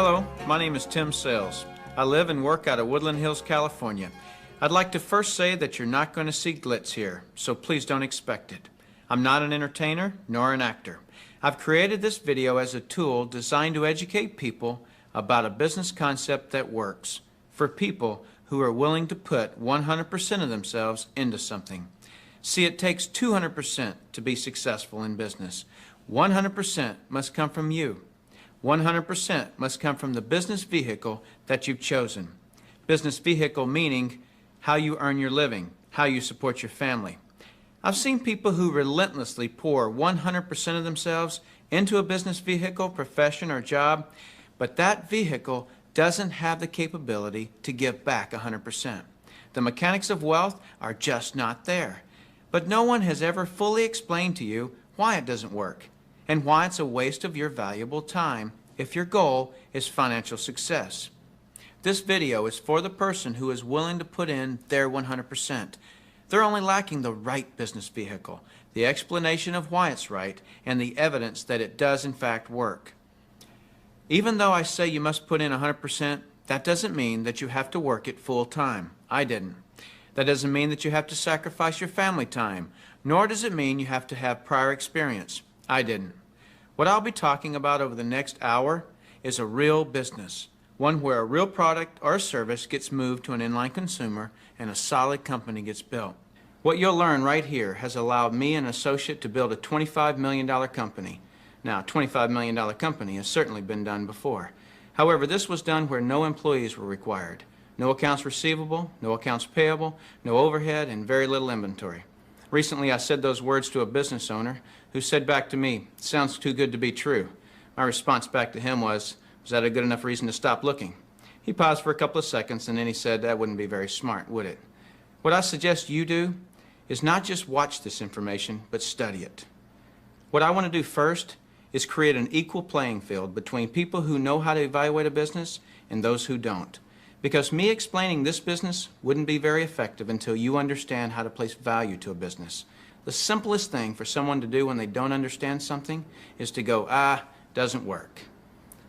Hello, my name is Tim Sales. I live and work out of Woodland Hills, California. I'd like to first say that you're not going to see glitz here, so please don't expect it. I'm not an entertainer nor an actor. I've created this video as a tool designed to educate people about a business concept that works for people who are willing to put 100% of themselves into something. See, it takes 200% to be successful in business. 100% must come from you. 100% must come from the business vehicle that you've chosen. Business vehicle meaning how you earn your living, how you support your family. I've seen people who relentlessly pour 100% of themselves into a business vehicle, profession, or job, but that vehicle doesn't have the capability to give back 100%. The mechanics of wealth are just not there. But no one has ever fully explained to you why it doesn't work and why it's a waste of your valuable time if your goal is financial success. This video is for the person who is willing to put in their 100%. They're only lacking the right business vehicle, the explanation of why it's right, and the evidence that it does in fact work. Even though I say you must put in 100%, that doesn't mean that you have to work it full time. I didn't. That doesn't mean that you have to sacrifice your family time, nor does it mean you have to have prior experience. I didn't. What I'll be talking about over the next hour is a real business, one where a real product or service gets moved to an inline consumer and a solid company gets built. What you'll learn right here has allowed me and an associate to build a $25 million company. Now, a $25 million company has certainly been done before. However, this was done where no employees were required. No accounts receivable, no accounts payable, no overhead, and very little inventory. Recently, I said those words to a business owner who said back to me, "Sounds too good to be true." My response back to him was that a good enough reason to stop looking? He paused for a couple of seconds and then he said, "That wouldn't be very smart, would it?" What I suggest you do is not just watch this information, but study it. What I want to do first is create an equal playing field between people who know how to evaluate a business and those who don't. Because me explaining this business wouldn't be very effective until you understand how to place value to a business. The simplest thing for someone to do when they don't understand something is to go, doesn't work.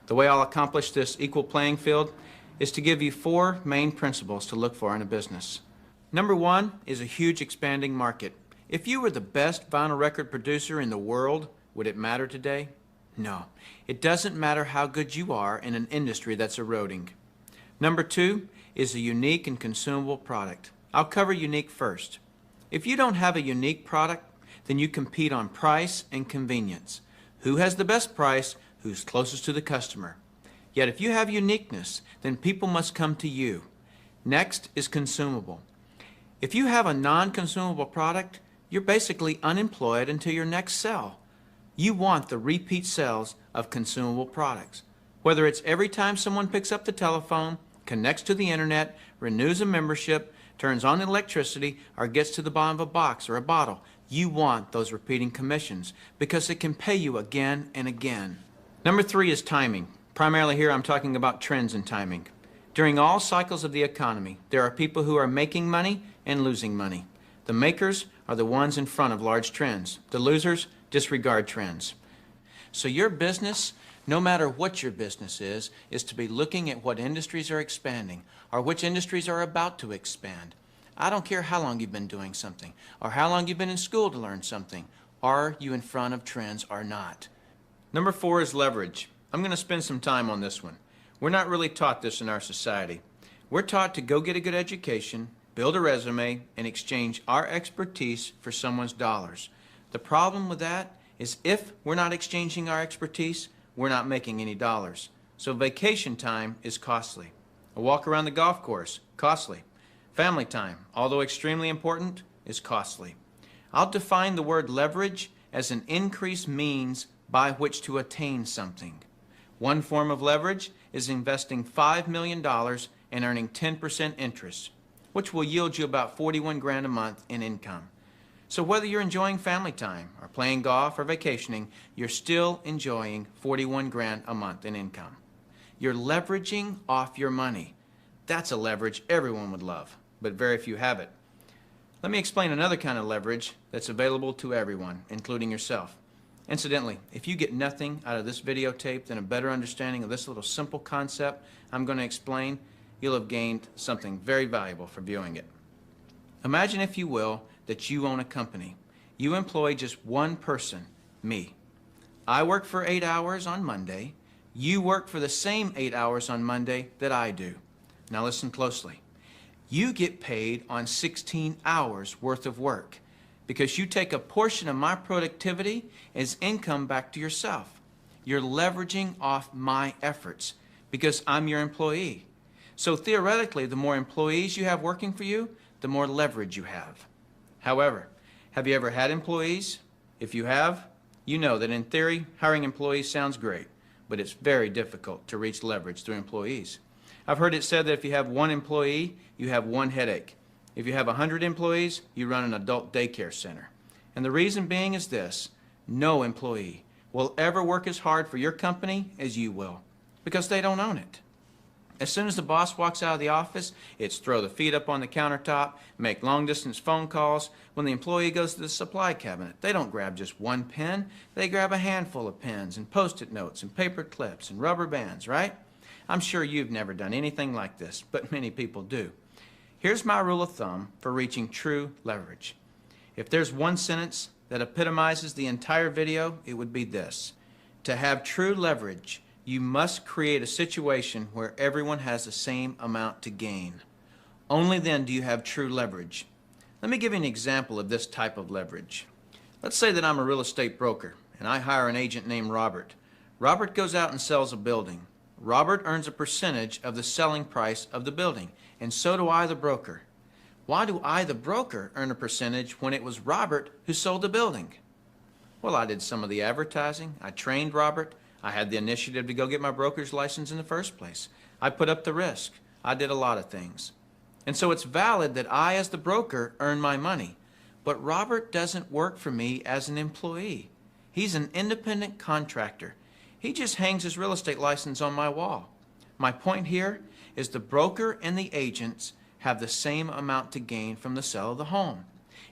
The way I'll accomplish this equal playing field is to give you 4 main principles to look for in a business. Number 1 is a huge expanding market. If you were the best vinyl record producer in the world, would it matter today? No. It doesn't matter how good you are in an industry that's eroding. Number 2 is a unique and consumable product. I'll cover unique first. If you don't have a unique product, then you compete on price and convenience. Who has the best price? Who's closest to the customer? Yet if you have uniqueness, then people must come to you. Next is consumable. If you have a non-consumable product, you're basically unemployed until your next sell. You want the repeat sales of consumable products. Whether it's every time someone picks up the telephone, connects to the internet, renews a membership, turns on the electricity, or gets to the bottom of a box or a bottle, you want those repeating commissions because it can pay you again and again. Number 3 is timing. Primarily here I'm talking about trends in timing. During all cycles of the economy, there are people who are making money and losing money. The makers are the ones in front of large trends. The losers disregard trends. So your business, no matter what your business is to be looking at what industries are expanding or which industries are about to expand. I don't care how long you've been doing something or how long you've been in school to learn something. Are you in front of trends or not? Number 4 is leverage. I'm going to spend some time on this one. We're not really taught this in our society. We're taught to go get a good education, build a resume, and exchange our expertise for someone's dollars. The problem with that is if we're not exchanging our expertise, we're not making any dollars. So vacation time is costly. A walk around the golf course, costly. Family time, although extremely important, is costly. I'll define the word leverage as an increased means by which to attain something. One form of leverage is investing $5 million and earning 10% interest, which will yield you about 41 grand a month in income. So whether you're enjoying family time or playing golf or vacationing, you're still enjoying 41 grand a month in income. You're leveraging off your money. That's a leverage everyone would love, but very few have it. Let me explain another kind of leverage that's available to everyone, including yourself. Incidentally, if you get nothing out of this videotape than a better understanding of this little simple concept I'm going to explain, you'll have gained something very valuable for viewing it. Imagine, if you will, that you own a company. You employ just one person, me. I work for 8 hours on Monday. You work for the same 8 hours on Monday that I do. Now listen closely. You get paid on 16 hours worth of work because you take a portion of my productivity as income back to yourself. You're leveraging off my efforts because I'm your employee. So theoretically, the more employees you have working for you, the more leverage you have. However, have you ever had employees? If you have, you know that in theory, hiring employees sounds great, but it's very difficult to reach leverage through employees. I've heard it said that if you have one employee, you have one headache. If you have 100 employees, you run an adult daycare center. And the reason being is this: no employee will ever work as hard for your company as you will, because they don't own it. As soon as the boss walks out of the office, it's throw the feet up on the countertop, make long-distance phone calls. When the employee goes to the supply cabinet, they don't grab just one pen. They grab a handful of pens and Post-it notes and paper clips and rubber bands, right? I'm sure you've never done anything like this, but many people do. Here's my rule of thumb for reaching true leverage. If there's one sentence that epitomizes the entire video, it would be this: to have true leverage, you must create a situation where everyone has the same amount to gain. Only then do you have true leverage. Let me give you an example of this type of leverage. Let's say that I'm a real estate broker and I hire an agent named Robert. Robert goes out and sells a building. Robert earns a percentage of the selling price of the building, and so do I, the broker. Why do I, the broker, earn a percentage when it was Robert who sold the building? Well, I did some of the advertising. I trained Robert. I had the initiative to go get my broker's license in the first place. I put up the risk. I did a lot of things. And so it's valid that I, as the broker, earn my money. But Robert doesn't work for me as an employee. He's an independent contractor. He just hangs his real estate license on my wall. My point here is the broker and the agents have the same amount to gain from the sale of the home.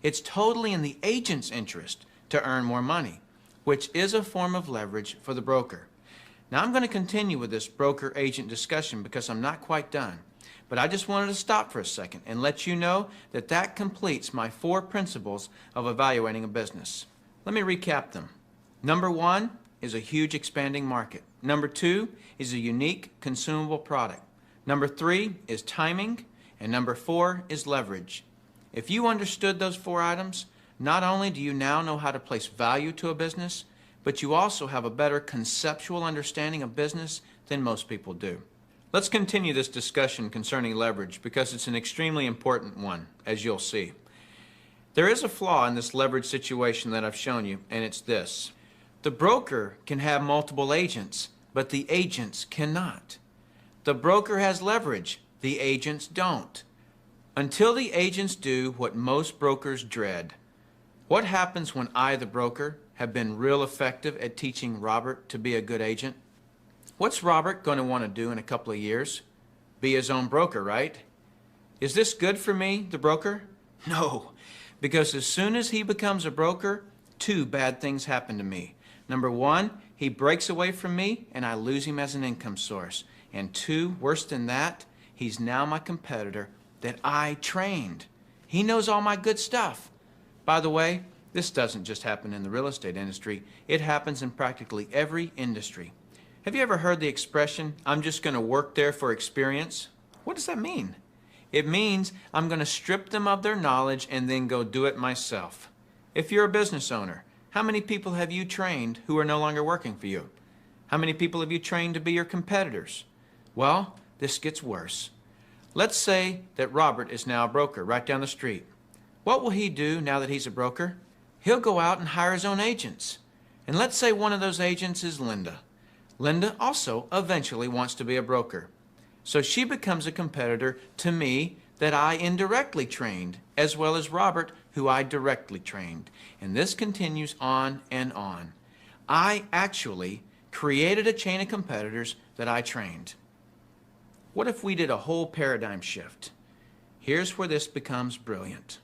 It's totally in the agent's interest to earn more money, which is a form of leverage for the broker. Now I'm going to continue with this broker-agent discussion because I'm not quite done. But I just wanted to stop for a second and let you know that that completes my 4 principles of evaluating a business. Let me recap them. Number 1 is a huge expanding market. Number 2 is a unique consumable product. Number 3 is timing. And number 4 is leverage. If you understood those 4 items, not only do you now know how to place value to a business, but you also have a better conceptual understanding of business than most people do. Let's continue this discussion concerning leverage because it's an extremely important one, as you'll see. There is a flaw in this leverage situation that I've shown you, and it's this. The broker can have multiple agents, but the agents cannot. The broker has leverage, the agents don't. Until the agents do what most brokers dread. What happens when I, the broker, have been real effective at teaching Robert to be a good agent? What's Robert going to want to do in a couple of years? Be his own broker, right? Is this good for me, the broker? No, because as soon as he becomes a broker, 2 bad things happen to me. Number 1, he breaks away from me and I lose him as an income source. And 2, worse than that, he's now my competitor that I trained. He knows all my good stuff. By the way, this doesn't just happen in the real estate industry. It happens in practically every industry. Have you ever heard the expression, I'm just going to work there for experience? What does that mean? It means I'm going to strip them of their knowledge and then go do it myself. If you're a business owner, how many people have you trained who are no longer working for you? How many people have you trained to be your competitors? Well, this gets worse. Let's say that Robert is now a broker right down the street. What will he do now that he's a broker? He'll go out and hire his own agents. And let's say one of those agents is Linda. Linda also eventually wants to be a broker. So she becomes a competitor to me that I indirectly trained, as well as Robert, who I directly trained. And this continues on and on. I actually created a chain of competitors that I trained. What if we did a whole paradigm shift? Here's where this becomes brilliant.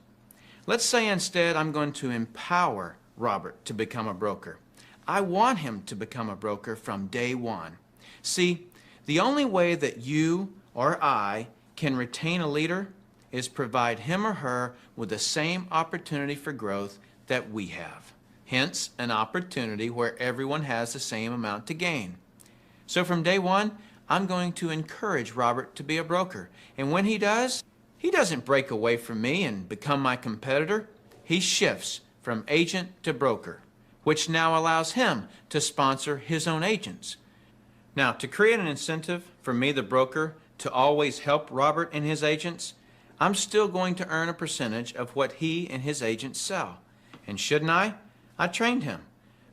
Let's say instead I'm going to empower Robert to become a broker. I want him to become a broker from day one. See, the only way that you or I can retain a leader is provide him or her with the same opportunity for growth that we have. Hence, an opportunity where everyone has the same amount to gain. So from day one, I'm going to encourage Robert to be a broker. And when he does, he doesn't break away from me and become my competitor. He shifts from agent to broker, which now allows him to sponsor his own agents. Now, to create an incentive for me, the broker, to always help Robert and his agents, I'm still going to earn a percentage of what he and his agents sell. And shouldn't I? I trained him.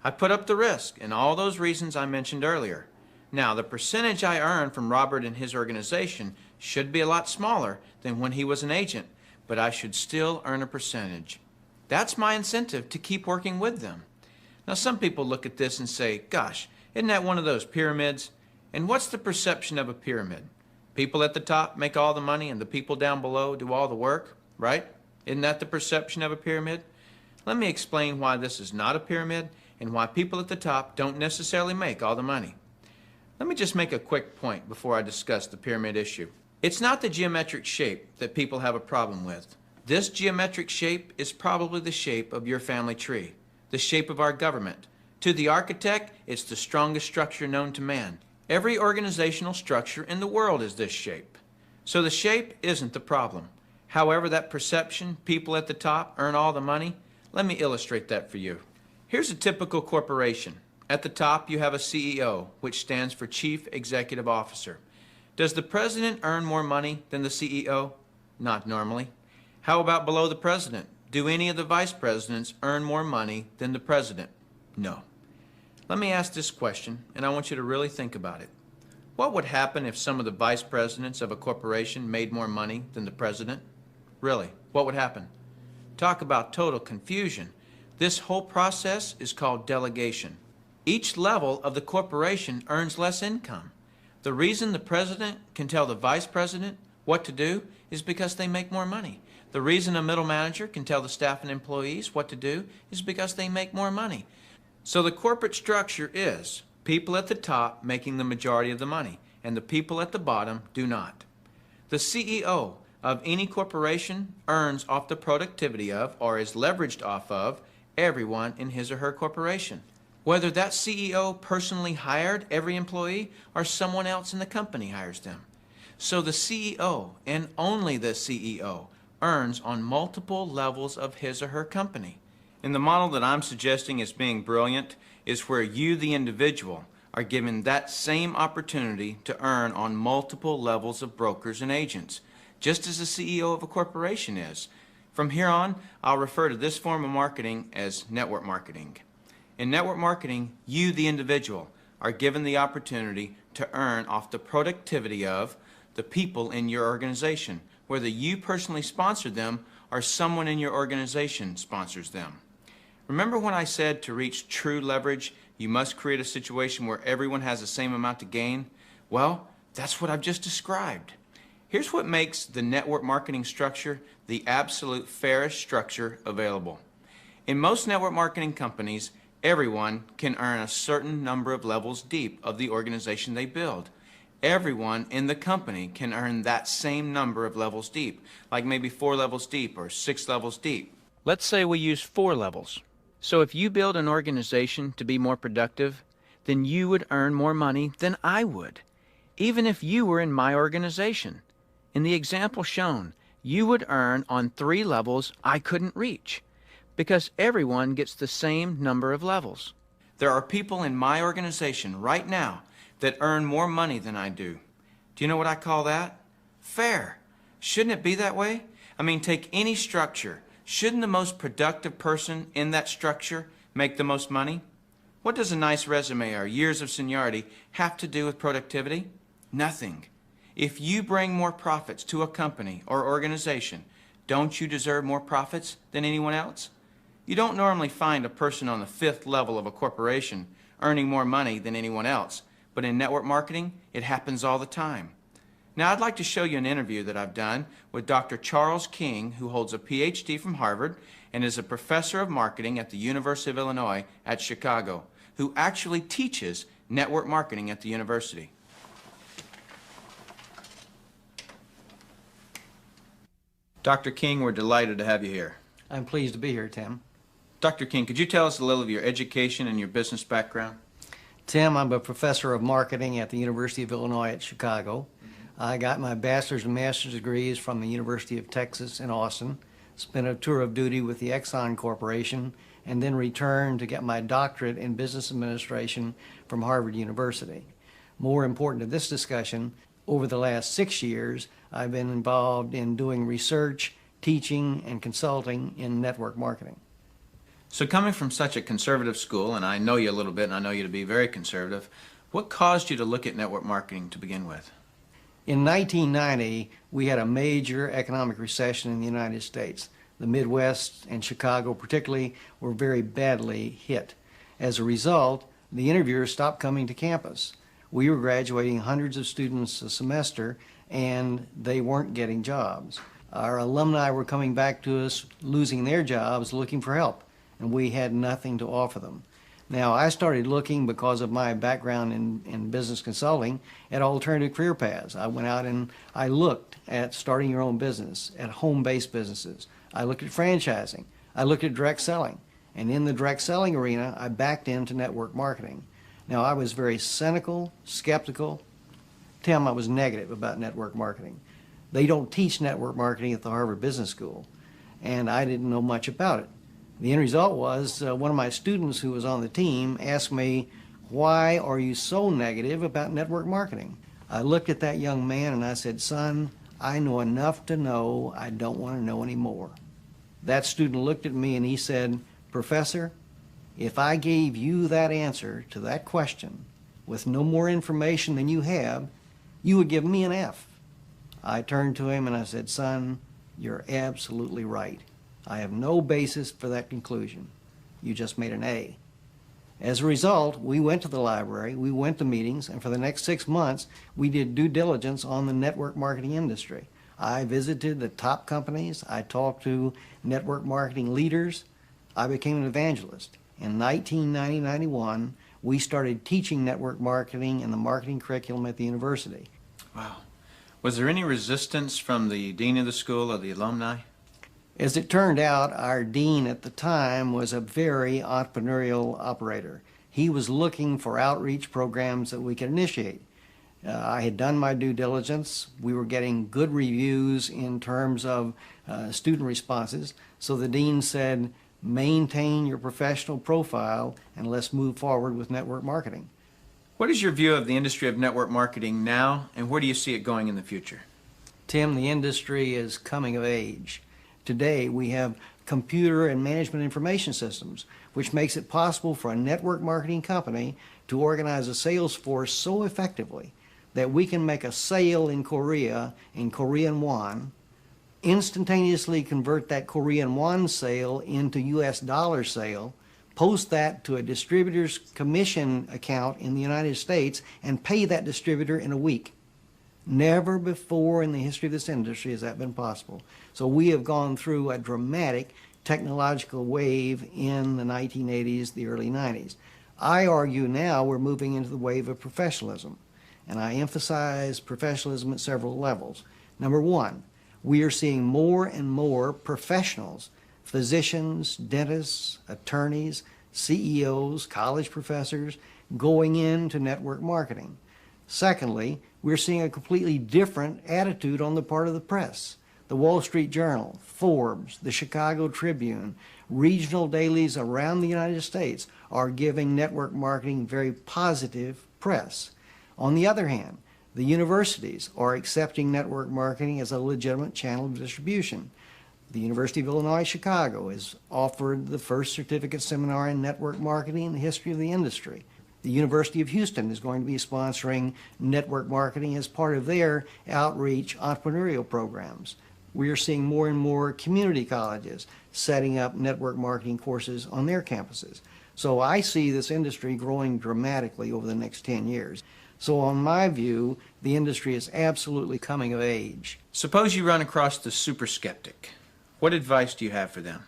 I put up the risk and all those reasons I mentioned earlier. Now, the percentage I earn from Robert and his organization should be a lot smaller than when he was an agent, but I should still earn a percentage. That's my incentive to keep working with them. Now, some people look at this and say, gosh, isn't that one of those pyramids? And what's the perception of a pyramid? People at the top make all the money and the people down below do all the work, right? Isn't that the perception of a pyramid? Let me explain why this is not a pyramid and why people at the top don't necessarily make all the money. Let me just make a quick point before I discuss the pyramid issue. It's not the geometric shape that people have a problem with. This geometric shape is probably the shape of your family tree, the shape of our government. To the architect, it's the strongest structure known to man. Every organizational structure in the world is this shape. So the shape isn't the problem. However, that perception, people at the top earn all the money, let me illustrate that for you. Here's a typical corporation. At the top, you have a CEO, which stands for Chief Executive Officer. Does the president earn more money than the CEO? Not normally. How about below the president? Do any of the vice presidents earn more money than the president? No. Let me ask this question, and I want you to really think about it. What would happen if some of the vice presidents of a corporation made more money than the president? Really, what would happen? Talk about total confusion. This whole process is called delegation. Each level of the corporation earns less income. The reason the president can tell the vice president what to do is because they make more money. The reason a middle manager can tell the staff and employees what to do is because they make more money. So the corporate structure is people at the top making the majority of the money, and the people at the bottom do not. The CEO of any corporation earns off the productivity of, or is leveraged off of, everyone in his or her corporation. Whether that CEO personally hired every employee or someone else in the company hires them. So the CEO, and only the CEO, earns on multiple levels of his or her company. And the model that I'm suggesting as being brilliant is where you, the individual, are given that same opportunity to earn on multiple levels of brokers and agents, just as the CEO of a corporation is. From here on, I'll refer to this form of marketing as network marketing. In network marketing, you, the individual, are given the opportunity to earn off the productivity of the people in your organization, whether you personally sponsor them or someone in your organization sponsors them. Remember when I said to reach true leverage, you must create a situation where everyone has the same amount to gain? Well, that's what I've just described. Here's what makes the network marketing structure the absolute fairest structure available. In most network marketing companies, everyone can earn a certain number of levels deep of the organization they build. Everyone in the company can earn that same number of levels deep, like maybe 4 levels deep or 6 levels deep. Let's say we use 4 levels. So if you build an organization to be more productive, then you would earn more money than I would, even if you were in my organization. In the example shown, you would earn on 3 levels I couldn't reach, because everyone gets the same number of levels. There are people in my organization right now that earn more money than I do. Do you know what I call that? Fair. Shouldn't it be that way? I mean, take any structure. Shouldn't the most productive person in that structure make the most money? What does a nice resume or years of seniority have to do with productivity? Nothing. If you bring more profits to a company or organization, don't you deserve more profits than anyone else? You don't normally find a person on the 5th level of a corporation earning more money than anyone else, but in network marketing, it happens all the time. Now, I'd like to show you an interview that I've done with Dr. Charles King, who holds a PhD from Harvard and is a professor of marketing at the University of Illinois at Chicago. who actually teaches network marketing at the university. Dr. King, we're delighted to have you here. I'm pleased to be here, Tim. Dr. King, could you tell us a little of your education and your business background? Tim, I'm a professor of marketing at the University of Illinois at Chicago. I got my bachelor's and master's degrees from the University of Texas in Austin, spent a tour of duty with the Exxon Corporation, and then returned to get my doctorate in business administration from Harvard University. More important to this discussion, over the last 6 years, I've been involved in doing research, teaching, and consulting in network marketing. So coming from such a conservative school, and I know you a little bit and I know you to be very conservative, what caused you to look at network marketing to begin with? In 1990, we had a major economic recession in the United States. The Midwest and Chicago particularly were very badly hit. As a result, the interviewers stopped coming to campus. We were graduating hundreds of students a semester and they weren't getting jobs. Our alumni were coming back to us, losing their jobs, looking for help, and we had nothing to offer them. Now, I started looking, because of my background in business consulting, at alternative career paths. I went out and I looked at starting your own business, at home-based businesses. I looked at franchising. I looked at direct selling. And in the direct selling arena, I backed into network marketing. Now, I was very cynical, skeptical. Tim, I was negative about network marketing. They don't teach network marketing at the Harvard Business School, and I didn't know much about it. The end result was one of my students who was on the team asked me, "Why are you so negative about network marketing?" I looked at that young man and I said, "Son, I know enough to know I don't want to know any more." That student looked at me and he said, "Professor, if I gave you that answer to that question with no more information than you have, you would give me an F." I turned to him and I said, "Son, you're absolutely right. I have no basis for that conclusion. You just made an A." As a result, we went to the library, we went to meetings, and for the next 6 months, we did due diligence on the network marketing industry. I visited the top companies, I talked to network marketing leaders, I became an evangelist. In 1990-91, we started teaching network marketing in the marketing curriculum at the university. Wow. Was there any resistance from the dean of the school or the alumni? As it turned out, our dean at the time was a very entrepreneurial operator. He was looking for outreach programs that we could initiate. I had done my due diligence. We were getting good reviews in terms of student responses. So the dean said, "Maintain your professional profile and let's move forward with network marketing." What is your view of the industry of network marketing now, and where do you see it going in the future? Tim, the industry is coming of age. Today, we have computer and management information systems, which makes it possible for a network marketing company to organize a sales force so effectively that we can make a sale in Korea in Korean won, instantaneously convert that Korean won sale into US dollar sale, post that to a distributor's commission account in the United States, and pay that distributor in a week. Never before in the history of this industry has that been possible. So we have gone through a dramatic technological wave in the 1980s, the early 90s. I argue now we're moving into the wave of professionalism, and I emphasize professionalism at several levels. Number one, we are seeing more and more professionals, physicians, dentists, attorneys, CEOs, college professors, going into network marketing. Secondly, we're seeing a completely different attitude on the part of the press. The Wall Street Journal, Forbes, the Chicago Tribune, regional dailies around the United States are giving network marketing very positive press. On the other hand, the universities are accepting network marketing as a legitimate channel of distribution. The University of Illinois Chicago has offered the first certificate seminar in network marketing in the history of the industry. The University of Houston is going to be sponsoring network marketing as part of their outreach entrepreneurial programs. We are seeing more and more community colleges setting up network marketing courses on their campuses. So I see this industry growing dramatically over the next 10 years. So on my view, the industry is absolutely coming of age. Suppose you run across the super skeptic. What advice do you have for them?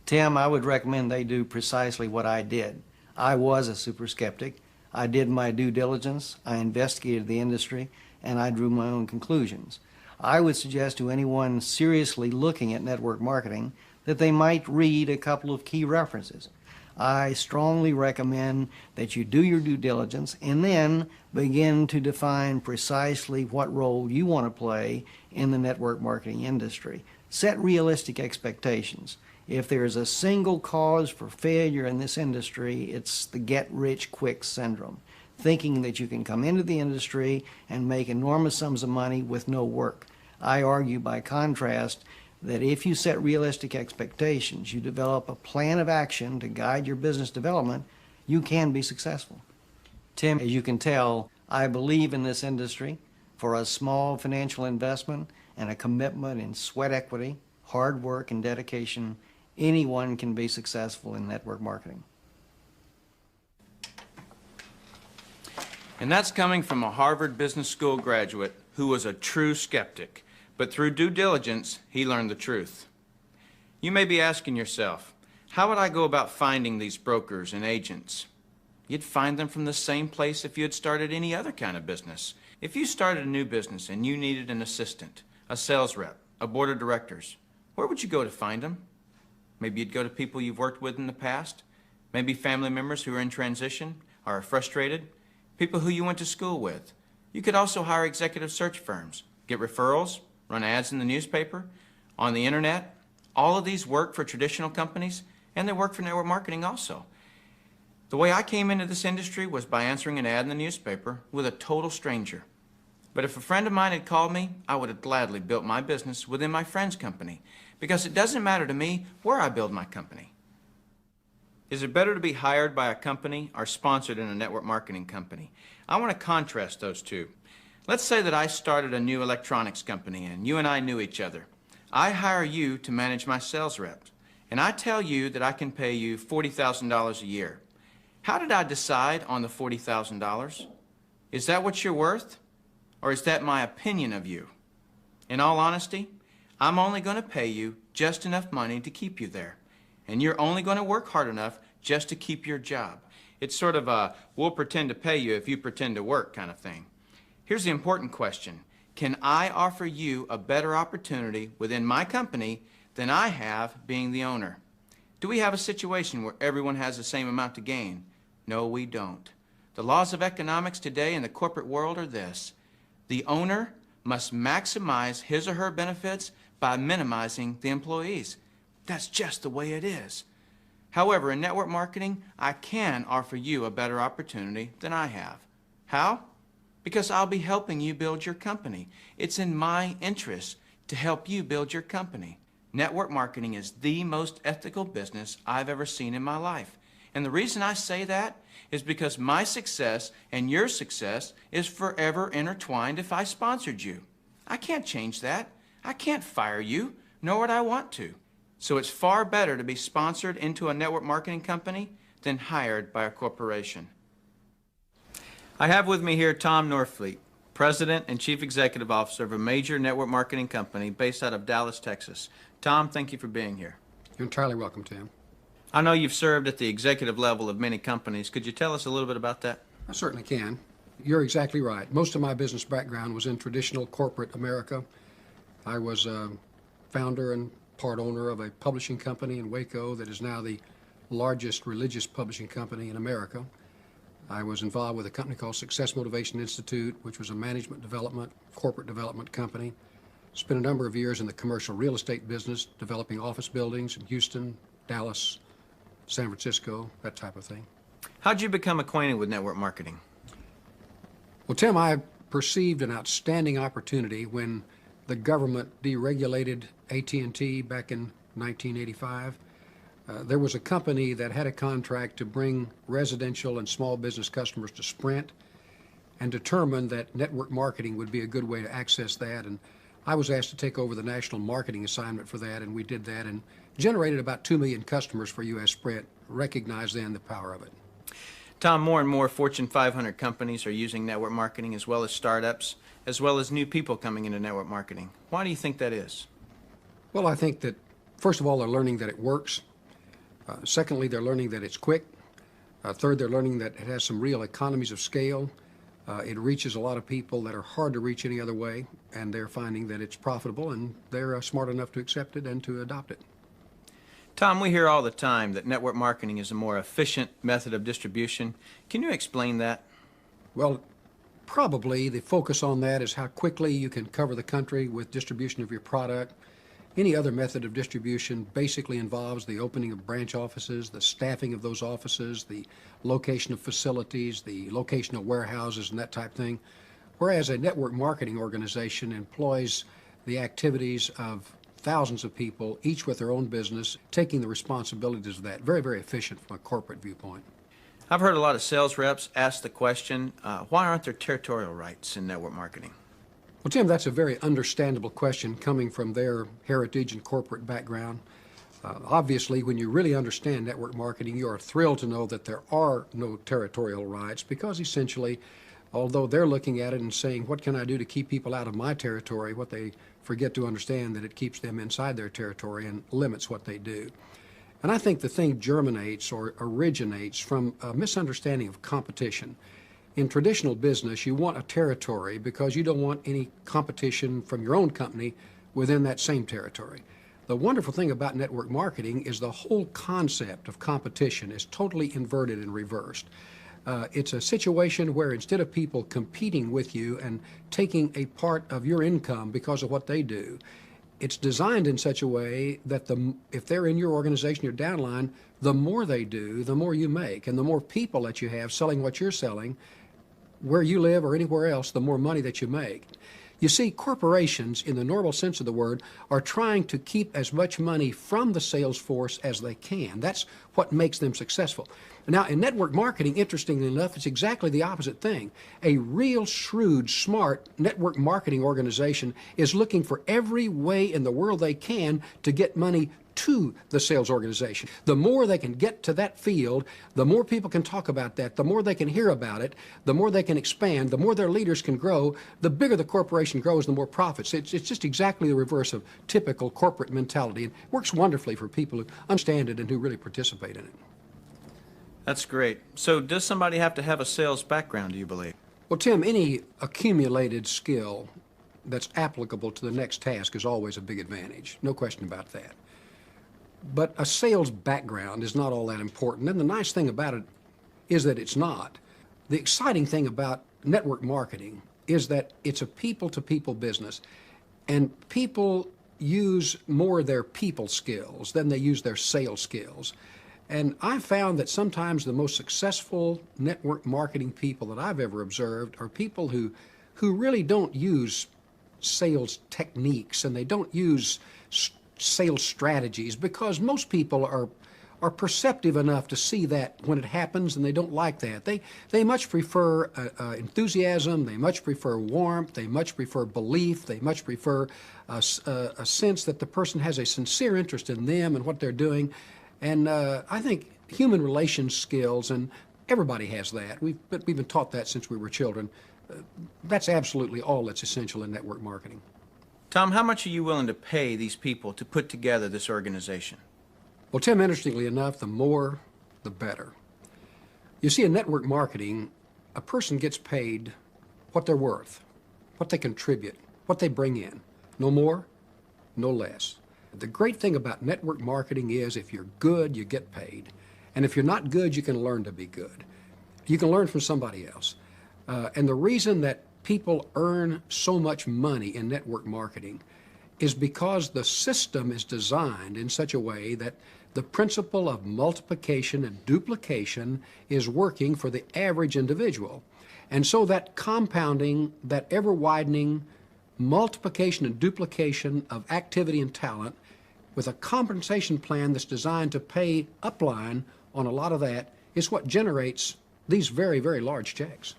Tim, I would recommend they do precisely what I did. I was a super skeptic. I did my due diligence, I investigated the industry, and I drew my own conclusions. I would suggest to anyone seriously looking at network marketing that they might read a couple of key references. I strongly recommend that you do your due diligence and then begin to define precisely what role you want to play in the network marketing industry. Set realistic expectations. If there is a single cause for failure in this industry, it's the get-rich-quick syndrome, thinking that you can come into the industry and make enormous sums of money with no work. I argue, by contrast, that if you set realistic expectations, you develop a plan of action to guide your business development, you can be successful. Tim, as you can tell, I believe in this industry. For a small financial investment and a commitment in sweat equity, hard work, and dedication, anyone can be successful in network marketing. And that's coming from a Harvard Business School graduate who was a true skeptic. But through due diligence, he learned the truth. You may be asking yourself, how would I go about finding these brokers and agents? You'd find them from the same place if you had started any other kind of business. If you started a new business and you needed an assistant, a sales rep, a board of directors, where would you go to find them? Maybe you'd go to people you've worked with in the past, maybe family members who are in transition or are frustrated, people who you went to school with. You could also hire executive search firms, get referrals, run ads in the newspaper, on the internet. All of these work for traditional companies, and they work for network marketing also. The way I came into this industry was by answering an ad in the newspaper with a total stranger. But if a friend of mine had called me, I would have gladly built my business within my friend's company, because it doesn't matter to me where I build my company. Is it better to be hired by a company or sponsored in a network marketing company? I want to contrast those two. Let's say that I started a new electronics company and you and I knew each other. I hire you to manage my sales reps, and I tell you that I can pay you $40,000 a year. How did I decide on the $40,000? Is that what you're worth, or is that my opinion of you? In all honesty, I'm only going to pay you just enough money to keep you there, and you're only going to work hard enough just to keep your job. It's sort of a we'll pretend to pay you if you pretend to work kind of thing. Here's the important question. Can I offer you a better opportunity within my company than I have being the owner? Do we have a situation where everyone has the same amount to gain? No, we don't. The laws of economics today in the corporate world are this. The owner must maximize his or her benefits by minimizing the employees. That's just the way it is. However, in network marketing, I can offer you a better opportunity than I have. How? Because I'll be helping you build your company. It's in my interest to help you build your company. Network marketing is the most ethical business I've ever seen in my life. And the reason I say that is because my success and your success is forever intertwined if I sponsored you. I can't change that. I can't fire you, nor would I want to. So it's far better to be sponsored into a network marketing company than hired by a corporation. I have with me here Tom Norfleet, President and Chief Executive Officer of a major network marketing company based out of Dallas, Texas. Tom, thank you for being here. You're entirely welcome, Tim. I know you've served at the executive level of many companies. Could you tell us a little bit about that? I certainly can. You're exactly right. Most of my business background was in traditional corporate America. I was a founder and part owner of a publishing company in Waco that is now the largest religious publishing company in America. I was involved with a company called Success Motivation Institute, which was a management development, corporate development company. Spent a number of years in the commercial real estate business, developing office buildings in Houston, Dallas, San Francisco, that type of thing. How'd you become acquainted with network marketing? Well, Tim, I perceived an outstanding opportunity when the government deregulated AT&T back in 1985. There was a company that had a contract to bring residential and small business customers to Sprint, and determined that network marketing would be a good way to access that. And I was asked to take over the national marketing assignment for that, and we did that and generated about 2 million customers for U.S. Sprint, recognized then the power of it. Tom, more and more Fortune 500 companies are using network marketing, as well as startups, as well as new people coming into network marketing. Why do you think that is? Well, I think that, first of all, they're learning that it works. Secondly, they're learning that it's quick. Third, they're learning that it has some real economies of scale. It reaches a lot of people that are hard to reach any other way, and they're finding that it's profitable, and they're smart enough to accept it and to adopt it. Tom, we hear all the time that network marketing is a more efficient method of distribution. Can you explain that? Well, probably the focus on that is how quickly you can cover the country with distribution of your product. Any other method of distribution basically involves the opening of branch offices, the staffing of those offices, the location of facilities, the location of warehouses, and that type of thing. Whereas a network marketing organization employs the activities of thousands of people, each with their own business, taking the responsibilities of that. Very, very efficient from a corporate viewpoint. I've heard a lot of sales reps ask the question, why aren't there territorial rights in network marketing? Well, Tim, that's a very understandable question coming from their heritage and corporate background. Obviously, when you really understand network marketing, you are thrilled to know that there are no territorial rights because essentially, although they're looking at it and saying, what can I do to keep people out of my territory, what they forget to understand that it keeps them inside their territory and limits what they do. And I think the thing germinates or originates from a misunderstanding of competition. In traditional business, you want a territory because you don't want any competition from your own company within that same territory. The wonderful thing about network marketing is the whole concept of competition is totally inverted and reversed. It's a situation where instead of people competing with you and taking a part of your income because of what they do, it's designed in such a way that if they're in your organization, your downline, the more they do, the more you make. And the more people that you have selling what you're selling, where you live or anywhere else, the more money that you make. You see, corporations, in the normal sense of the word, are trying to keep as much money from the sales force as they can. That's what makes them successful. Now, in network marketing, interestingly enough, it's exactly the opposite thing. A real shrewd, smart network marketing organization is looking for every way in the world they can to get money to the sales organization. The more they can get to that field, the more people can talk about that, the more they can hear about it, the more they can expand, the more their leaders can grow, the bigger the corporation grows, the more profits. It's just exactly the reverse of typical corporate mentality. It works wonderfully for people who understand it and who really participate in it. That's great. So does somebody have to have a sales background, do you believe? Well, Tim, any accumulated skill that's applicable to the next task is always a big advantage. No question about that. But a sales background is not all that important, and the nice thing about it is that it's not. The exciting thing about network marketing is that it's a people-to-people business, and people use more of their people skills than they use their sales skills. And I've found that sometimes the most successful network marketing people that I've ever observed are people who really don't use sales techniques, and they don't use sales strategies, because most people are perceptive enough to see that when it happens, and they don't like that. They much prefer enthusiasm, they much prefer warmth, they much prefer belief, they much prefer a sense that the person has a sincere interest in them and what they're doing. And I think human relations skills, and everybody has that. We've been taught that since we were children. That's absolutely all that's essential in network marketing. Tom, how much are you willing to pay these people to put together this organization? Well, Tim, interestingly enough, the more, the better. You see, in network marketing, a person gets paid what they're worth, what they contribute, what they bring in. No more, no less. The great thing about network marketing is if you're good, you get paid. And if you're not good, you can learn to be good. You can learn from somebody else. And the reason that people earn so much money in network marketing is because the system is designed in such a way that the principle of multiplication and duplication is working for the average individual. And so that compounding, that ever-widening multiplication and duplication of activity and talent with a compensation plan that's designed to pay upline on a lot of that is what generates these very, very large checks.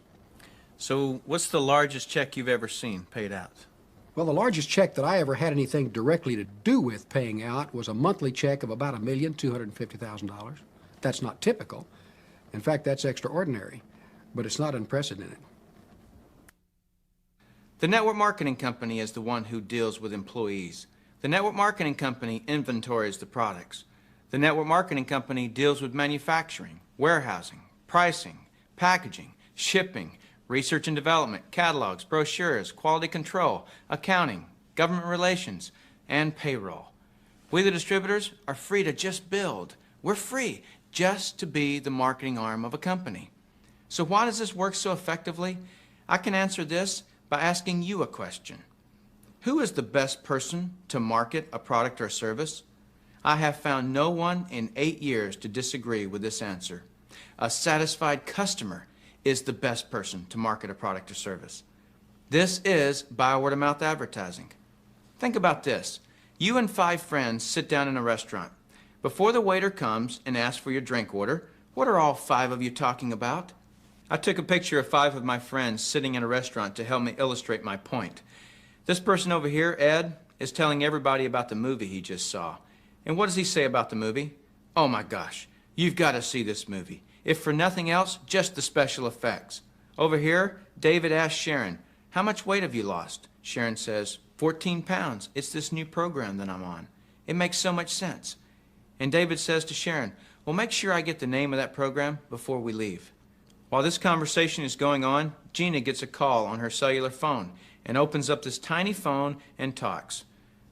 So what's the largest check you've ever seen paid out? Well, the largest check that I ever had anything directly to do with paying out was a monthly check of about $1,250,000. That's not typical. In fact, that's extraordinary, but it's not unprecedented. The network marketing company is the one who deals with employees. The network marketing company inventories the products. The network marketing company deals with manufacturing, warehousing, pricing, packaging, shipping, research and development, catalogs, brochures, quality control, accounting, government relations, and payroll. We, the distributors, are free to just build. We're free just to be the marketing arm of a company. So why does this work so effectively? I can answer this by asking you a question. Who is the best person to market a product or service? I have found no one in 8 years to disagree with this answer. A satisfied customer is the best person to market a product or service. This is by word-of-mouth advertising. Think about this. You and 5 friends sit down in a restaurant. Before the waiter comes and asks for your drink order, what are all 5 of you talking about? I took a picture of 5 of my friends sitting in a restaurant to help me illustrate my point. This person over here, Ed, is telling everybody about the movie he just saw. And what does he say about the movie? Oh my gosh, you've got to see this movie. If for nothing else, just the special effects. Over here, David asks Sharon, how much weight have you lost? Sharon says, 14 pounds. It's this new program that I'm on. It makes so much sense. And David says to Sharon, well, make sure I get the name of that program before we leave. While this conversation is going on, Gina gets a call on her cellular phone and opens up this tiny phone and talks.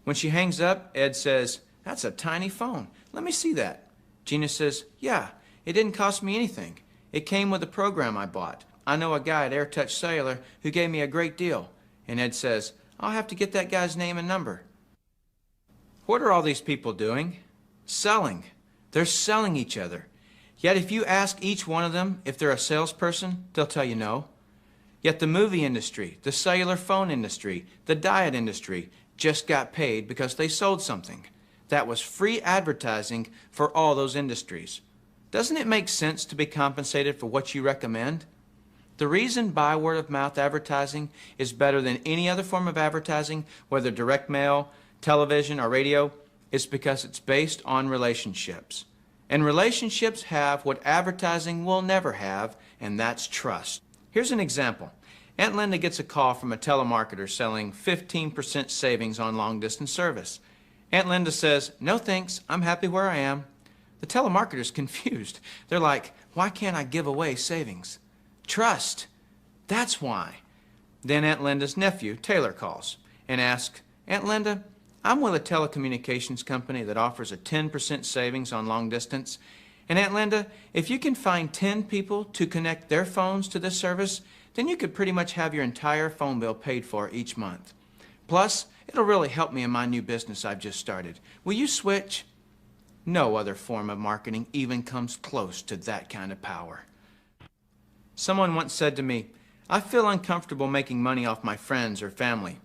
When she hangs up, Ed says, that's a tiny phone. Let me see that. Gina says, yeah, it didn't cost me anything. It came with a program I bought. I know a guy at AirTouch Cellular who gave me a great deal. And Ed says, I'll have to get that guy's name and number. What are all these people doing? Selling. They're selling each other. Yet if you ask each one of them if they're a salesperson, they'll tell you no. Yet the movie industry, the cellular phone industry, the diet industry just got paid because they sold something. That was free advertising for all those industries. Doesn't it make sense to be compensated for what you recommend? The reason by word-of-mouth advertising is better than any other form of advertising, whether direct mail, television, or radio, is because it's based on relationships. And relationships have what advertising will never have, and that's trust. Here's an example. Aunt Linda gets a call from a telemarketer selling 15% savings on long-distance service. Aunt Linda says, no thanks, I'm happy where I am. The telemarketer's confused. They're like, why can't I give away savings? Trust. That's why. Then Aunt Linda's nephew, Taylor, calls and asks, Aunt Linda, I'm with a telecommunications company that offers a 10% savings on long distance. And Aunt Linda, if you can find 10 people to connect their phones to this service, then you could pretty much have your entire phone bill paid for each month. Plus, it'll really help me in my new business I've just started. Will you switch? No other form of marketing even comes close to that kind of power. Someone once said to me, I feel uncomfortable making money off my friends or family.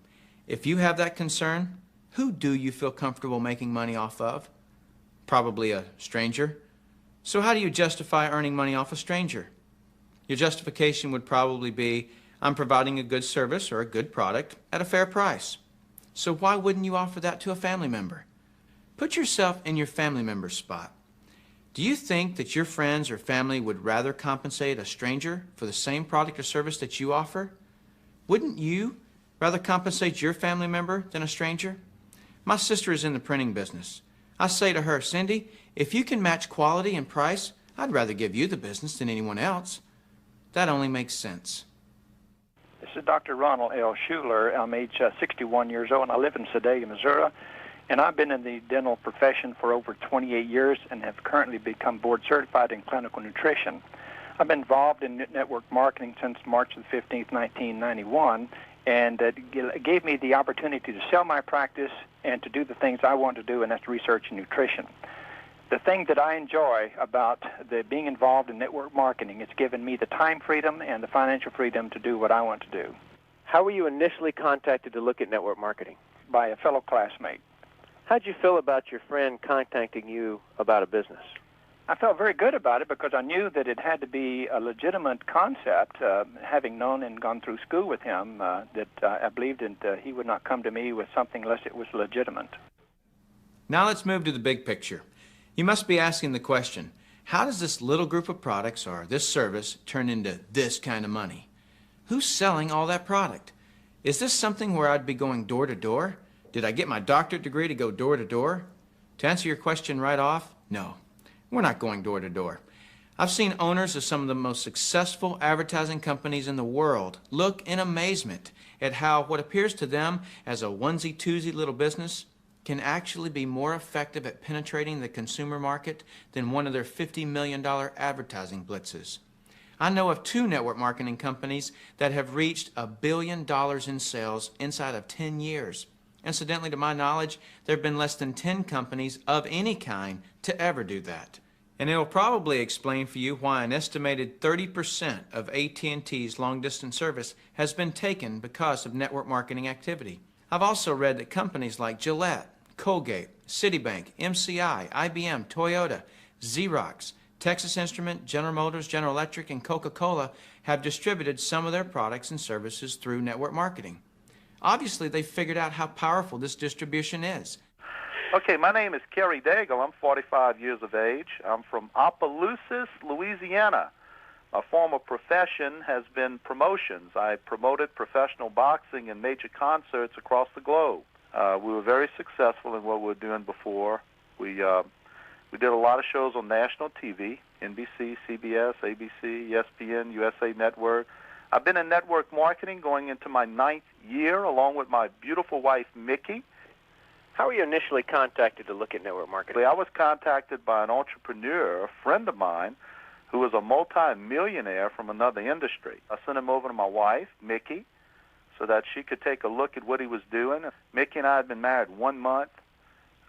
If you have that concern, who do you feel comfortable making money off of? Probably a stranger. So how do you justify earning money off a stranger? Your justification would probably be, I'm providing a good service or a good product at a fair price. So why wouldn't you offer that to a family member? Put yourself in your family member's spot. Do you think that your friends or family would rather compensate a stranger for the same product or service that you offer? Wouldn't you rather compensate your family member than a stranger? My sister is in the printing business. I say to her, Cindy, if you can match quality and price, I'd rather give you the business than anyone else. That only makes sense. This is Dr. Ronald L. Schuler. I'm age 61 years old, and I live in Sedalia, Missouri. And I've been in the dental profession for over 28 years and have currently become board certified in clinical nutrition. I've been involved in network marketing since March the 15th, 1991, and it gave me the opportunity to sell my practice and to do the things I want to do, and that's research and nutrition. The thing that I enjoy about being involved in network marketing, it's given me the time freedom and the financial freedom to do what I want to do. How were you initially contacted to look at network marketing? By a fellow classmate. How'd you feel about your friend contacting you about a business? I felt very good about it because I knew that it had to be a legitimate concept. Having known and gone through school with him, that I believed that he would not come to me with something unless it was legitimate. Now let's move to the big picture. You must be asking the question, how does this little group of products or this service turn into this kind of money? Who's selling all that product? Is this something where I'd be going door to door? Did I get my doctorate degree to go door to door? To answer your question right off, no. We're not going door to door. I've seen owners of some of the most successful advertising companies in the world look in amazement at how what appears to them as a onesie-twosie little business can actually be more effective at penetrating the consumer market than one of their $50 million advertising blitzes. I know of 2 network marketing companies that have reached $1 billion in sales inside of 10 years. Incidentally, to my knowledge, there have been less than 10 companies of any kind to ever do that. And it'll probably explain for you why an estimated 30% of AT&T's long-distance service has been taken because of network marketing activity. I've also read that companies like Gillette, Colgate, Citibank, MCI, IBM, Toyota, Xerox, Texas Instrument, General Motors, General Electric, and Coca-Cola have distributed some of their products and services through network marketing. Obviously, they've figured out how powerful this distribution is. Okay, my name is Kerry Daigle. I'm 45 years of age. I'm from Opelousas, Louisiana. My former profession has been promotions. I promoted professional boxing in major concerts across the globe. We were very successful in what we were doing before. We did a lot of shows on national TV, NBC, CBS, ABC, ESPN, USA Network. I've been in network marketing going into my 9th year along with my beautiful wife, Mickey. How were you initially contacted to look at network marketing? I was contacted by an entrepreneur, a friend of mine, who was a multi-millionaire from another industry. I sent him over to my wife, Mickey, so that she could take a look at what he was doing. Mickey and I had been married 1 month.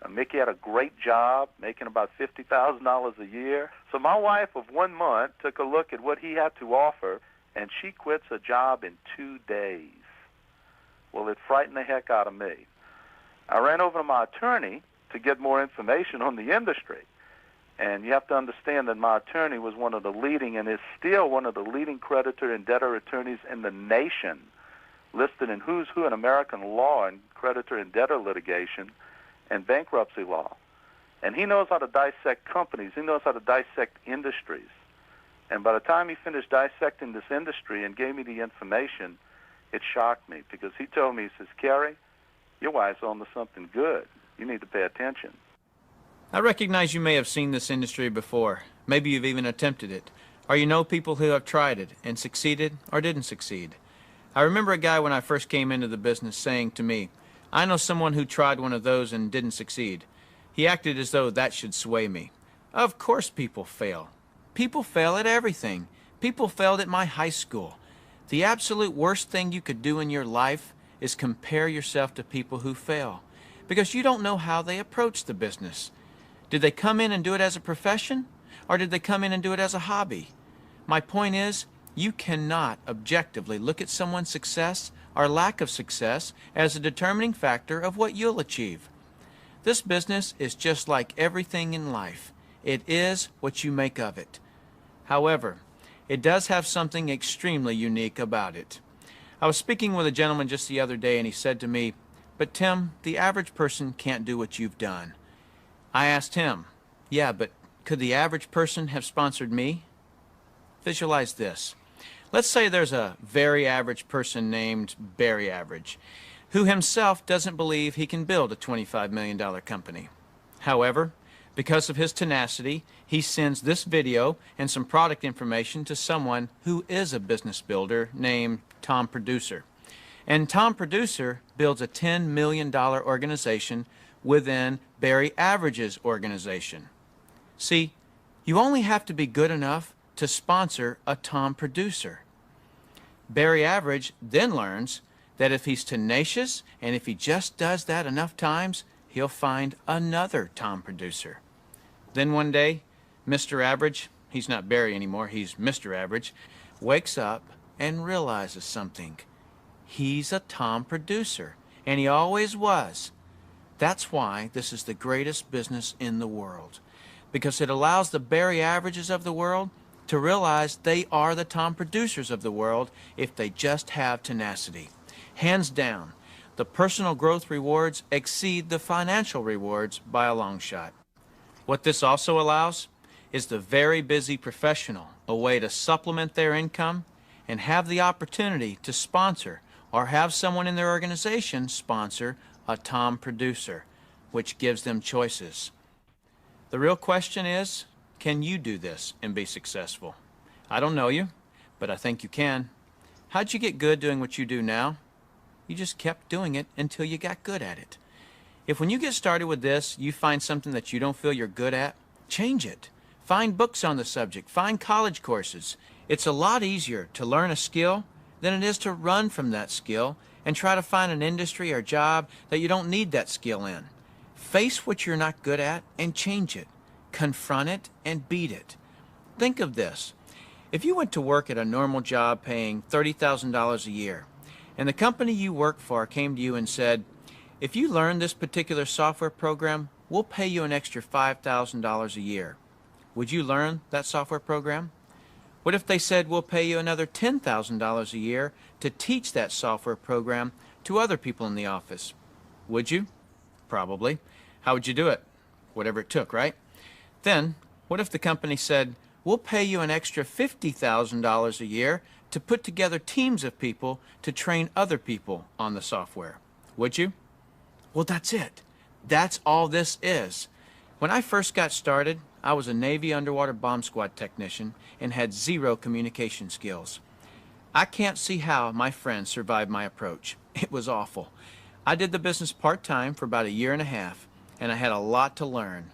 Mickey had a great job, making about $50,000 a year. So my wife of 1 month took a look at what he had to offer, and she quits a job in 2 days. Well, it frightened the heck out of me. I ran over to my attorney to get more information on the industry. And you have to understand that my attorney was one of the leading and is still one of the leading creditor and debtor attorneys in the nation, listed in Who's Who in American law and creditor and debtor litigation and bankruptcy law. And he knows how to dissect companies. He knows how to dissect industries. And by the time he finished dissecting this industry and gave me the information, it shocked me because he told me, he says, Kerry, your wife's on to something good. You need to pay attention. I recognize you may have seen this industry before. Maybe you've even attempted it. Or you know people who have tried it and succeeded or didn't succeed. I remember a guy when I first came into the business saying to me, I know someone who tried one of those and didn't succeed. He acted as though that should sway me. Of course people fail. People fail at everything. People failed at my high school. The absolute worst thing you could do in your life is compare yourself to people who fail, because you don't know how they approach the business. Did they come in and do it as a profession, or did they come in and do it as a hobby? My point is, you cannot objectively look at someone's success or lack of success as a determining factor of what you'll achieve. This business is just like everything in life. It is what you make of it. However, it does have something extremely unique about it. I was speaking with a gentleman just the other day and he said to me, but Tim, the average person can't do what you've done. I asked him, yeah, but could the average person have sponsored me? Visualize this. Let's say there's a very average person named Barry Average, who himself doesn't believe he can build a $25 million company. However, because of his tenacity, he sends this video and some product information to someone who is a business builder named Tom Producer. And Tom Producer builds a $10 million organization within Barry Average's organization. See, you only have to be good enough to sponsor a Tom Producer. Barry Average then learns that if he's tenacious and if he just does that enough times, he'll find another Tom Producer. Then one day, Mr. Average, he's not Barry anymore, he's Mr. Average, wakes up and realizes something. He's a Tom Producer, and he always was. That's why this is the greatest business in the world, because it allows the Barry Averages of the world to realize they are the Tom Producers of the world if they just have tenacity. Hands down, the personal growth rewards exceed the financial rewards by a long shot. What this also allows is the very busy professional a way to supplement their income and have the opportunity to sponsor or have someone in their organization sponsor a Tom Producer, which gives them choices. The real question is, can you do this and be successful? I don't know you, but I think you can. How'd you get good doing what you do now? You just kept doing it until you got good at it. If when you get started with this, you find something that you don't feel you're good at, change it. Find books on the subject. Find college courses. It's a lot easier to learn a skill than it is to run from that skill and try to find an industry or job that you don't need that skill in. Face what you're not good at and change it. Confront it and beat it. Think of this. If you went to work at a normal job paying $30,000 a year, and the company you work for came to you and said, if you learn this particular software program, we'll pay you an extra $5,000 a year. Would you learn that software program? What if they said we'll pay you another $10,000 a year to teach that software program to other people in the office? Would you? Probably. How would you do it? Whatever it took, right? Then, what if the company said, we'll pay you an extra $50,000 a year to put together teams of people to train other people on the software? Would you? Well, that's it. That's all this is. When I first got started, I was a Navy underwater bomb squad technician and had zero communication skills. I can't see how my friends survived my approach. It was awful. I did the business part-time for about a year and a half, and I had a lot to learn.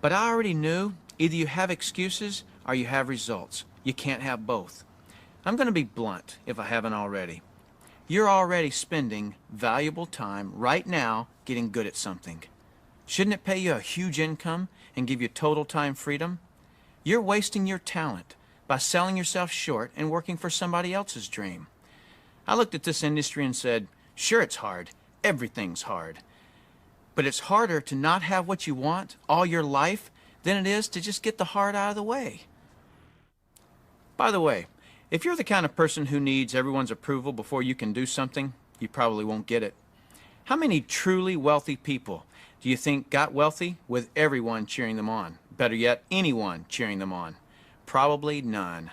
But I already knew either you have excuses or you have results. You can't have both. I'm going to be blunt if I haven't already. You're already spending valuable time right now getting good at something. Shouldn't it pay you a huge income and give you total time freedom? You're wasting your talent by selling yourself short and working for somebody else's dream. I looked at this industry and said, sure, it's hard. Everything's hard. But it's harder to not have what you want all your life than it is to just get the hard out of the way. By the way, if you're the kind of person who needs everyone's approval before you can do something, you probably won't get it. How many truly wealthy people do you think got wealthy with everyone cheering them on? Better yet, anyone cheering them on? Probably none.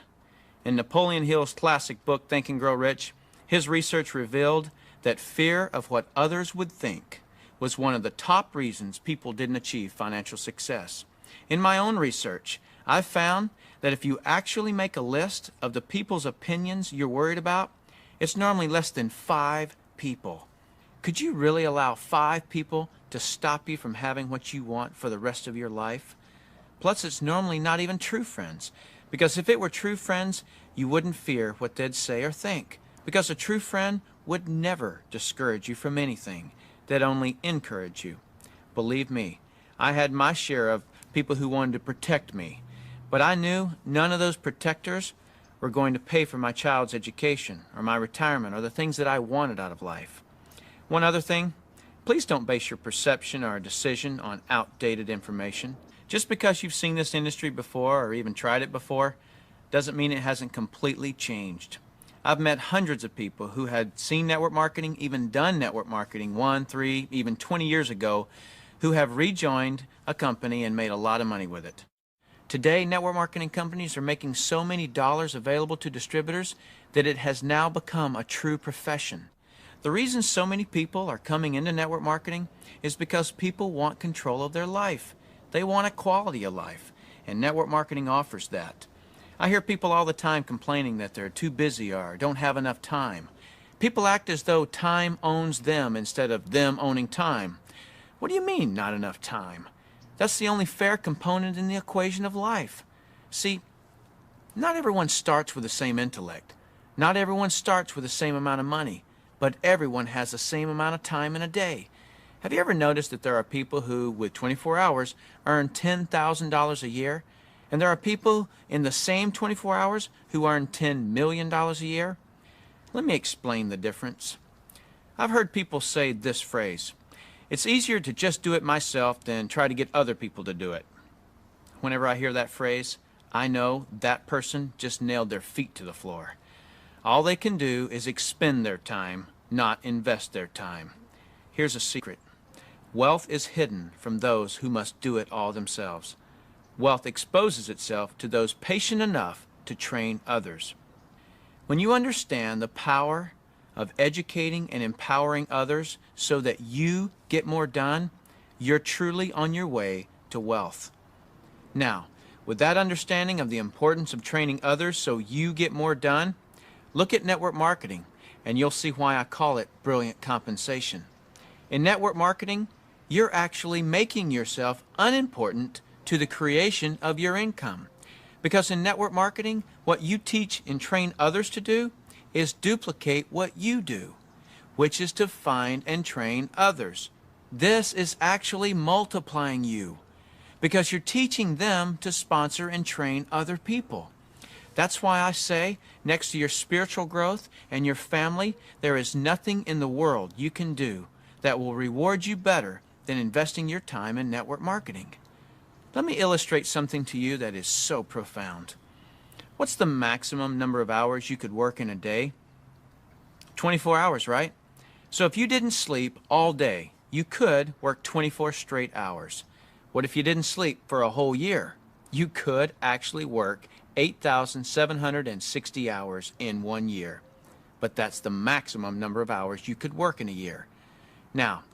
In Napoleon Hill's classic book, Think and Grow Rich, his research revealed that fear of what others would think was one of the top reasons people didn't achieve financial success. In my own research, I've found that if you actually make a list of the people's opinions you're worried about, it's normally less than 5 people. Could you really allow 5 people to stop you from having what you want for the rest of your life? Plus, it's normally not even true friends, because if it were true friends, you wouldn't fear what they'd say or think, because a true friend would never discourage you from anything. They'd only encourage you. Believe me, I had my share of people who wanted to protect me, but I knew none of those protectors were going to pay for my child's education or my retirement or the things that I wanted out of life. One other thing, please don't base your perception or decision on outdated information. Just because you've seen this industry before or even tried it before doesn't mean it hasn't completely changed. I've met hundreds of people who had seen network marketing, even done network marketing 1, 3, even 20 years ago, who have rejoined a company and made a lot of money with it. Today, network marketing companies are making so many dollars available to distributors that it has now become a true profession. The reason so many people are coming into network marketing is because people want control of their life. They want a quality of life, and network marketing offers that. I hear people all the time complaining that they're too busy or don't have enough time. People act as though time owns them instead of them owning time. What do you mean, not enough time? That's the only fair component in the equation of life. See, not everyone starts with the same intellect. Not everyone starts with the same amount of money, but everyone has the same amount of time in a day. Have you ever noticed that there are people who, with 24 hours, earn $10,000 a year? And there are people in the same 24 hours who earn $10 million a year? Let me explain the difference. I've heard people say this phrase, it's easier to just do it myself than try to get other people to do it. Whenever I hear that phrase, I know that person just nailed their feet to the floor. All they can do is expend their time, not invest their time. Here's a secret. Wealth is hidden from those who must do it all themselves. Wealth exposes itself to those patient enough to train others. When you understand the power of educating and empowering others so that you get more done, you're truly on your way to wealth. Now, With that understanding of the importance of training others so you get more done, look at network marketing, and you'll see why I call it brilliant compensation. In network marketing, you're actually making yourself unimportant to the creation of your income. Because in network marketing, what you teach and train others to do is duplicate what you do, which is to find and train others. This is actually multiplying you because you're teaching them to sponsor and train other people. That's why I say, next to your spiritual growth and your family, there is nothing in the world you can do that will reward you better than investing your time in network marketing. Let me illustrate something to you that is so profound. What's the maximum number of hours you could work in a day? 24 hours, right? So if you didn't sleep all day, you could work 24 straight hours. What if you didn't sleep for a whole year? You could actually work 8,760 hours in 1 year. But that's the maximum number of hours you could work in a year. Now,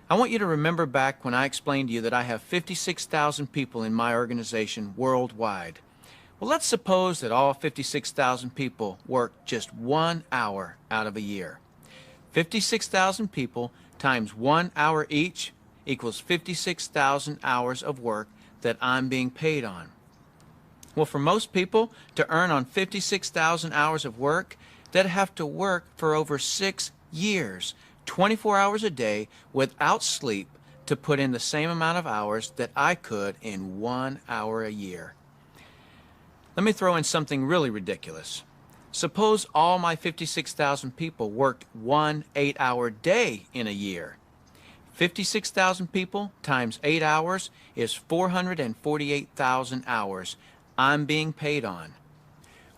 I want you to remember back when I explained to you that I have 56,000 people in my organization worldwide. Well, let's suppose that all 56,000 people work just 1 hour out of a year. 56,000 people times 1 hour each equals 56,000 hours of work that I'm being paid on. Well, for most people to earn on 56,000 hours of work, they'd have to work for over 6 years, 24 hours a day without sleep to put in the same amount of hours that I could in 1 hour a year. Let me throw in something really ridiculous. Suppose all my 56,000 people worked 1 8-hour day in a year. 56,000 people times 8 hours is 448,000 hours I'm being paid on.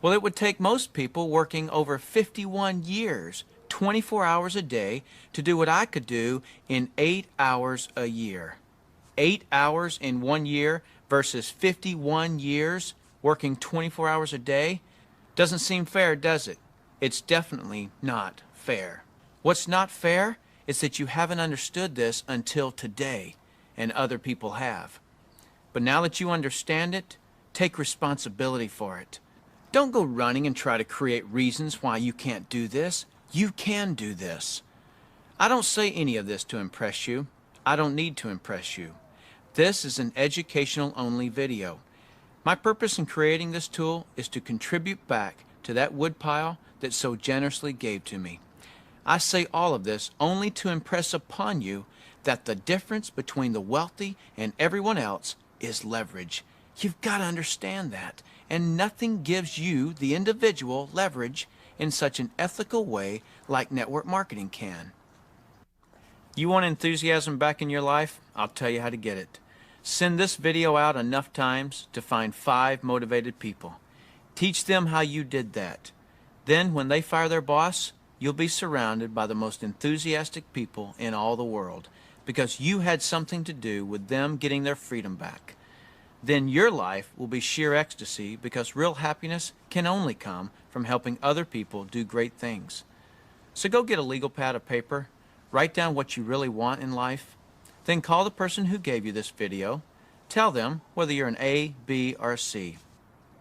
Well, it would take most people working over 51 years, 24 hours a day, to do what I could do in 8 hours a year. 8 hours in 1 year versus 51 years working 24 hours a day? Doesn't seem fair, does it? It's definitely not fair. What's not fair is that you haven't understood this until today, and other people have. But now that you understand it, take responsibility for it. Don't go running and try to create reasons why you can't do this. You can do this. I don't say any of this to impress you. I don't need to impress you. This is an educational-only video. My purpose in creating this tool is to contribute back to that woodpile that so generously gave to me. I say all of this only to impress upon you that the difference between the wealthy and everyone else is leverage. You've got to understand that, and nothing gives you, the individual, leverage in such an ethical way like network marketing can. You want enthusiasm back in your life? I'll tell you how to get it. Send this video out enough times to find 5 motivated people. Teach them how you did that. Then when they fire their boss, you'll be surrounded by the most enthusiastic people in all the world because you had something to do with them getting their freedom back. Then your life will be sheer ecstasy because real happiness can only come from helping other people do great things. So go get a legal pad of paper, write down what you really want in life, then call the person who gave you this video. Tell them whether you're an A, B, or C.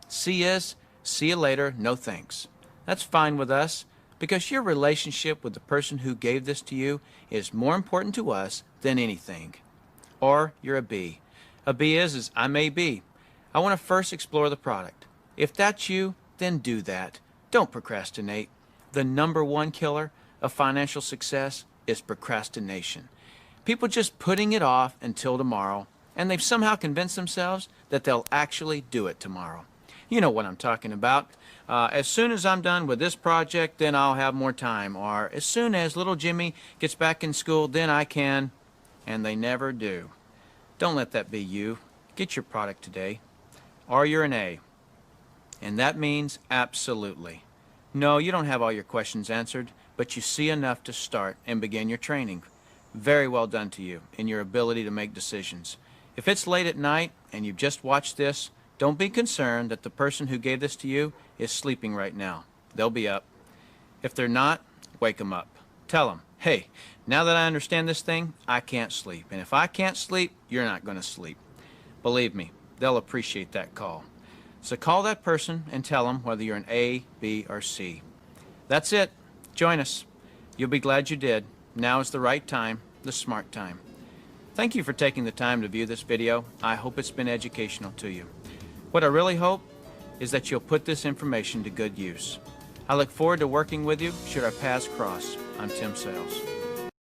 C is, see you later, no thanks. That's fine with us because your relationship with the person who gave this to you is more important to us than anything. Or you're a B. A B is I may be. I want to first explore the product. If that's you, then do that. Don't procrastinate. The #1 killer of financial success is procrastination. People just putting it off until tomorrow, and they've somehow convinced themselves that they'll actually do it tomorrow. You know what I'm talking about. As soon as I'm done with this project, then I'll have more time. Or as soon as little Jimmy gets back in school, then I can. And they never do. Don't let that be you. Get your product today. Or you're an A. And that means absolutely. No, you don't have all your questions answered, but you see enough to start and begin your training. Very well done to you in your ability to make decisions. If it's late at night and you've just watched this, don't be concerned that the person who gave this to you is sleeping right now. They'll be up. If they're not, wake them up. Tell them, hey, now that I understand this thing, I can't sleep. And if I can't sleep, you're not going to sleep. Believe me, they'll appreciate that call. So call that person and tell them whether you're an A, B, or C. That's it. Join us. You'll be glad you did. Now is the right time, the smart time. Thank you for taking the time to view this video. I hope it's been educational to you. What I really hope is that you'll put this information to good use. I look forward to working with you should our paths cross. I'm Tim Sales.